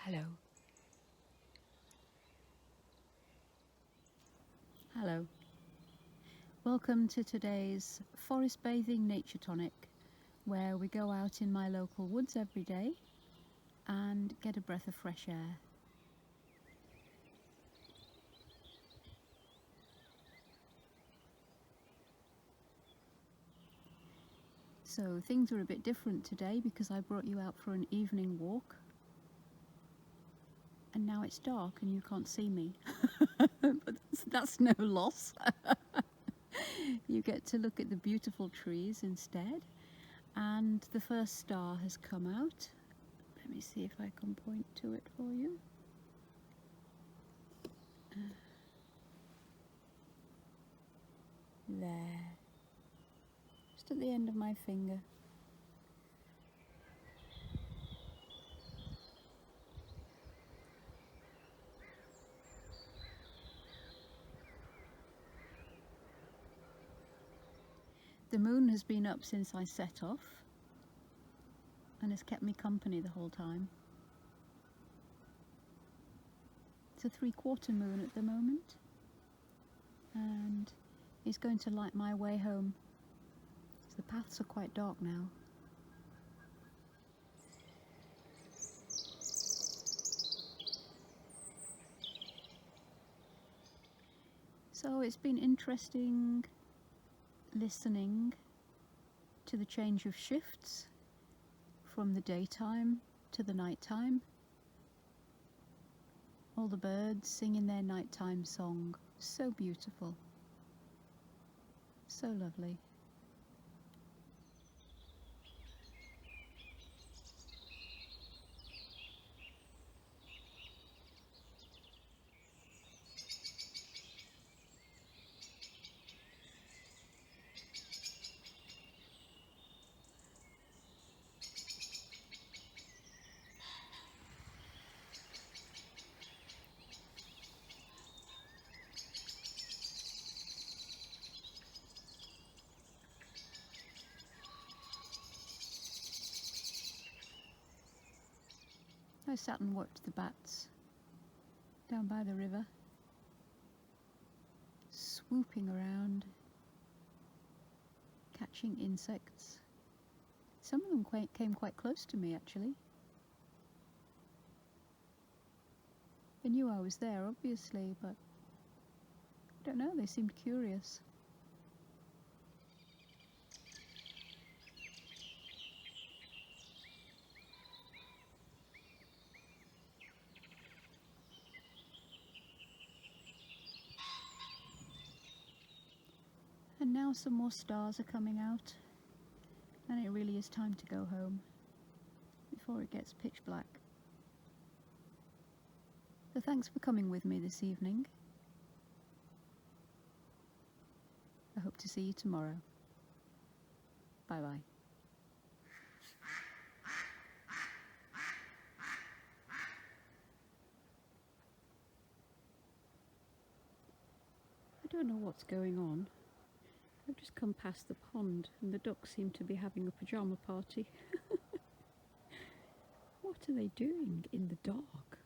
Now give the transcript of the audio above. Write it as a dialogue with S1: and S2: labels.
S1: Hello. Hello. Welcome to today's forest bathing nature tonic, where we go out in my local woods every day and get a breath of fresh air. So things are a bit different today because I brought you out for an evening walk. And now it's dark and you can't see me. But that's no loss. You get to look at the beautiful trees instead. And the first star has come out. Let me see if I can point to it for you. There. Just at the end of my finger. The moon has been up since I set off and has kept me company the whole time. It's a 3/4 moon at the moment and it's going to light my way home. So the paths are quite dark now. So it's been interesting listening to the change of shifts from the daytime to the nighttime. All the birds singing their nighttime song. So beautiful. So lovely. I sat and watched the bats down by the river, swooping around, catching insects. Some of them came quite close to me actually. They knew I was there obviously, but I don't know, they seemed curious. And now some more stars are coming out, and it really is time to go home before it gets pitch black. So thanks for coming with me this evening. I hope to see you tomorrow. Bye bye. I don't know what's going on. I've just come past the pond and the ducks seem to be having a pyjama party. What are they doing in the dark?